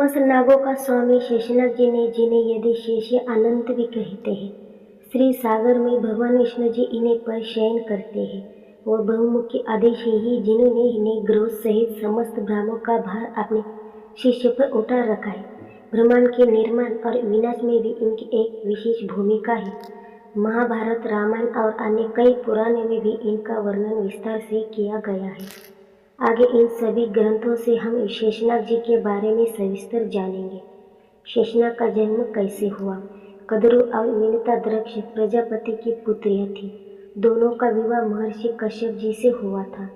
समस्त नागों का स्वामी शेषनाग जी ने, जिन्हें यदि शेष अनंत भी कहते हैं, श्री सागर में भगवान विष्णु जी इन्हें पर शयन करते हैं। वह बहुमुखी आदेशी ही जिन्होंने इन्हें ग्रह सहित समस्त ब्रह्मों का भार अपने शिष्य पर उठा रखा है। ब्रह्मांड के निर्माण और विनाश में भी इनकी एक विशेष भूमिका है। महाभारत, रामायण और अन्य कई पुराणों में भी इनका वर्णन विस्तार से किया गया है। आगे इन सभी ग्रंथों से हम शेषनाग जी के बारे में सविस्तर जानेंगे। शेषनाग का जन्म कैसे हुआ? कद्रू और विनता दक्ष प्रजापति की पुत्रियां थी। दोनों का विवाह महर्षि कश्यप जी से हुआ था।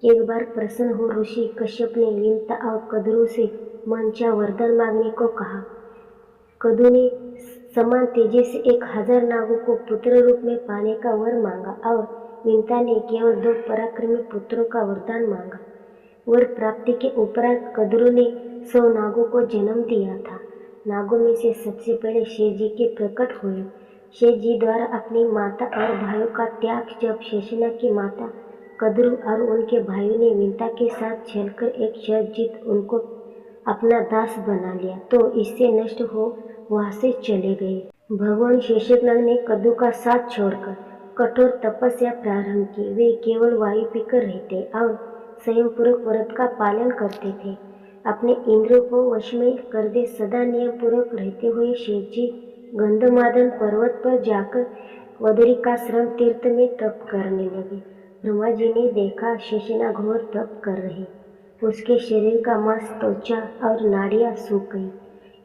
एक बार प्रसन्न हो ऋषि कश्यप ने विनता और कद्रू से मनचा वरदान मांगने को कहा। कद्रू ने समान तेजी से 1000 नागों को पुत्र रूप में पाने का वर मांगा और विनता ने केवल 2 पराक्रमी पुत्रों का वरदान मांगा। वर प्राप्ति के उपरांत कद्रू ने 100 नागों को जन्म दिया था। नागों में से सबसे पहले शेष जी के प्रकट हुए। शेष जी द्वारा अपनी माता और भाइयों का त्याग जब शेषनाग की माता कद्रू और उनके भाइयों ने विनता के साथ छलकर एक शर्त जीत उनको अपना दास बना लिया, तो इससे नष्ट हो वहां से चले गए। भगवान शेषनाग ने कद्रू का साथ छोड़कर कठोर तपस्या प्रारंभ की। वे केवल वायु पीकर रहते और संयमपूर्वक व्रत का पालन करते थे। अपने इंद्रियों को वश में कर दे सदा नियम पूर्वक रहते हुए शेष जी गंधमादन पर्वत पर जाकर बदरिकाश्रम तीर्थ में तप करने लगे। ब्रह्मा जी ने देखा शेषनाग घोर तप कर रहे। उसके शरीर का मांस, त्वचा और नाड़ियां सूख गई।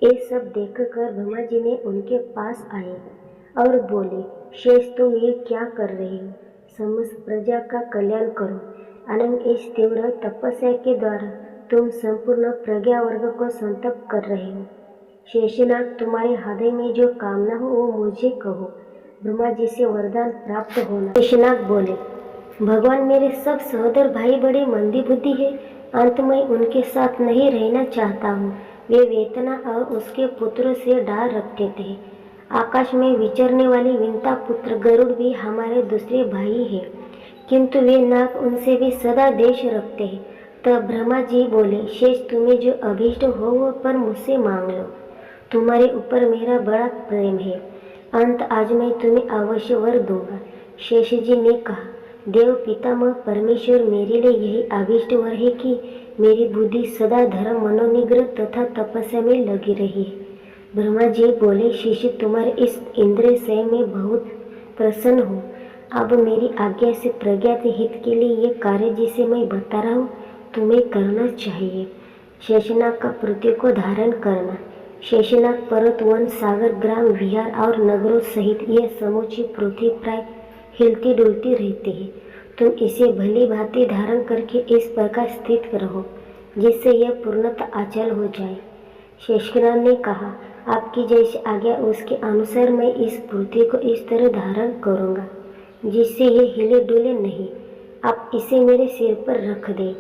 ये सब देखकर ब्रह्मा जी ने उनके पास आए और बोले, शेष तुम ये क्या कर रहे हो? समस्त प्रजा का कल्याण करो। अनंग इस तीव्र तपस्या के द्वारा तुम संपूर्ण प्रज्ञा वर्ग को संतप्त कर रहे हो। शेषनाग, तुम्हारे हृदय में जो कामना हो वो मुझे कहो। ब्रह्मा जी से वरदान प्राप्त होना। शेषनाग बोले, भगवान, मेरे सब सहोदर भाई बड़े मंदी बुद्धि है। अंत में उनके साथ नहीं रहना चाहता हूँ। वे वेतना और उसके पुत्रों से डर रखते थे। आकाश में विचरने वाली विनता पुत्र गरुड़ भी हमारे दूसरे भाई हैं, किंतु वे नाग उनसे भी सदा देश रखते हैं। तब ब्रह्मा जी बोले, शेष तुम्हें जो अभीष्ट हो वो पर मुझसे मांग लो। तुम्हारे ऊपर मेरा बड़ा प्रेम है। अंत आज मैं तुम्हें अवश्य वर दूंगा। शेष जी ने कहा, देव पितामह परमेश्वर, मेरे लिए यही अभीष्ट वर है कि मेरी बुद्धि सदा धर्म, मनोनिग्रह तथा तपस्या में लगी रही है। ब्रह्मा जी बोले, शिष्य, तुम्हारे इस इंद्रिय संयम में बहुत प्रसन्न हो। अब मेरी आज्ञा से प्रज्ञा के हित के लिए ये कार्य जिसे मैं बता रहा हूँ तुम्हें करना चाहिए। शेषनाग का पृथ्वी को धारण करना। शेषनाग पर्वत, वन, सागर, ग्राम, विहार और नगरों सहित यह समूची पृथ्वी प्राय हिलती डुलती रहती है। तुम इसे भली भांति धारण करके इस प्रकार स्थित रहो जिससे यह पूर्णतः अचल हो जाए। शेषनाग ने कहा, आपकी जैसी आज्ञा, उसके अनुसार मैं इस पृथ्वी को इस तरह धारण करूँगा जिससे ये हिले डुले नहीं। आप इसे मेरे सिर पर रख दे।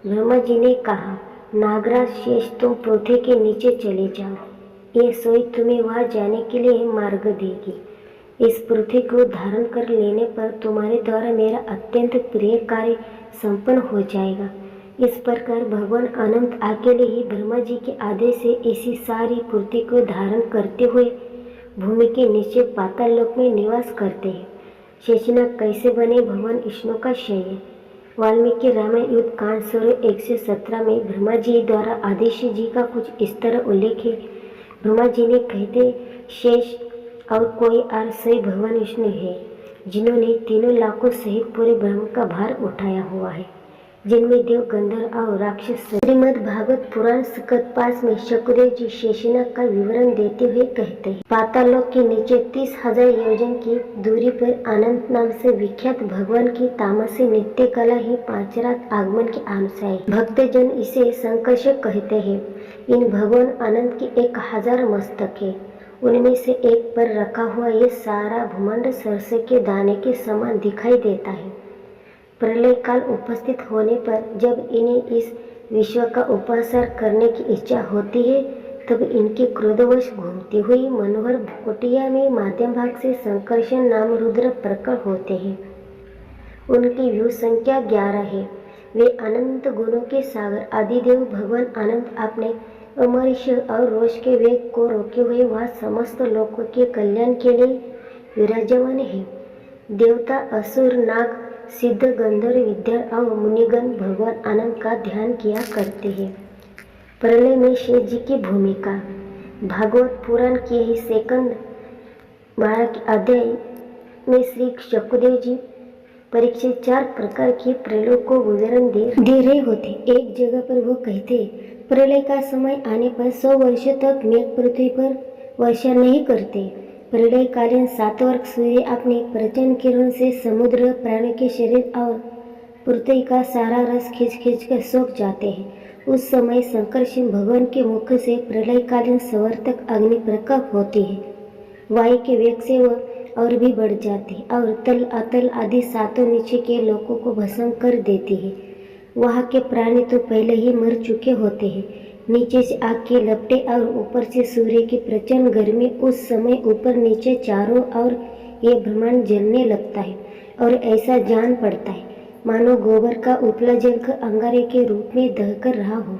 ब्रह्मा जी ने कहा, नागराज शेष, तुम पृथ्वी के नीचे चले जाओ। ये सोई तुम्हें वहां जाने के लिए मार्ग देगी। इस पृथ्वी को धारण कर लेने पर तुम्हारे द्वारा मेरा अत्यंत प्रिय कार्य संपन्न हो जाएगा। इस प्रकार भगवान अनंत अकेले ही ब्रह्मा जी के आदेश से इसी सारी पृथ्वी को धारण करते हुए भूमि के नीचे पाताल लोक में निवास करते हैं। शेषनाग कैसे बने भगवान विष्णु का शयन। वाल्मीकि रामायण युद्ध कांड सर्व 117 में ब्रह्मा जी द्वारा आदेश जी का कुछ इस तरह उल्लेख है। ब्रह्मा जी ने कहते, शेष और कोई आरसई भगवान विष्णु है जिन्होंने तीनों लाखों सहित पूरे ब्रह्म का भार उठाया हुआ है, जिनमें देव, गंधर्व और राक्षस। श्रीमद् भागवत पुराण स्कंद 5 में शुकदेव जी शेषनाग का विवरण देते हुए कहते हैं, पातालोक के नीचे 30,000 योजन की दूरी पर अनंत नाम से विख्यात भगवान की तामसी नित्य कला ही 5 रात आगमन के अनुसार भक्तजन इसे संकर्षक कहते हैं। इन भगवान अनंत की 1000 मस्तक है। उनमें से एक पर रखा हुआ ये सारा भूमंड सरसों के दाने के समान दिखाई देता है। प्रलय काल उपस्थित होने पर जब इन्हें इस विश्व का उपसंहार करने की इच्छा होती है, तब इनके क्रोधवश घूमती हुई मनोहर कुटिया में मध्यम भाग से संकर्षण नाम रुद्र प्रकट होते हैं। उनकी व्यू संख्या 11 है। वे अनंत गुणों के सागर आदिदेव भगवान अनंत अपने अमरीश और रोष के वेग को रोके हुए वह समस्त लोगों के कल्याण के लिए विराजमान है। देवता, असुर, नाग, सिद्ध, गंधर्व, विद्या और मुनिगण भगवान आनंद का ध्यान किया करते हैं। प्रलय में शेष जी की भूमिका। भागवत पुराण के ही सेकंद 12 के अध्याय में श्री शुकदेव जी परीक्षित 4 प्रकार के प्रलयों को विवरण दे रहे होते। एक जगह पर वो कहते, प्रलय का समय आने पर 100 वर्षों तक मेघ पृथ्वी पर वर्षा नहीं करते। प्रलयकालीन 7 वर्ष सूर्य अपने प्रचंड किरण से समुद्र, प्राणियों के शरीर और पृथ्वी का सारा रस खींच कर सोख जाते हैं। उस समय संकर्षण भगवान के मुख से प्रलयकालीन संवर्तक अग्नि प्रकट होती है। वायु के वेग से वह और भी बढ़ जाती है और तल, अतल आदि 7 नीचे के लोगों को भस्म कर देती है। वहाँ के प्राणी तो पहले ही मर चुके होते हैं। नीचे से आग की लपटें और ऊपर से सूर्य की प्रचंड गर्मी। उस समय ऊपर नीचे चारों ओर ये ब्रह्मांड जलने लगता है और ऐसा जान पड़ता है मानो गोबर का उपला जलकर अंगारे के रूप में दहकर रहा हो।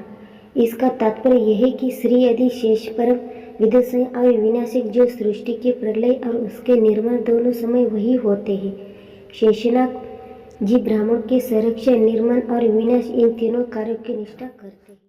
इसका तात्पर्य यह है कि श्री आदि शेष परम विध्वंसक और विनाशक जो सृष्टि के प्रलय और उसके निर्माण दोनों समय वही होते हैं। शेषनाग जी ब्राह्मण के संरक्षण, निर्माण और विनाश इन तीनों कार्यों की निष्ठा करते हैं।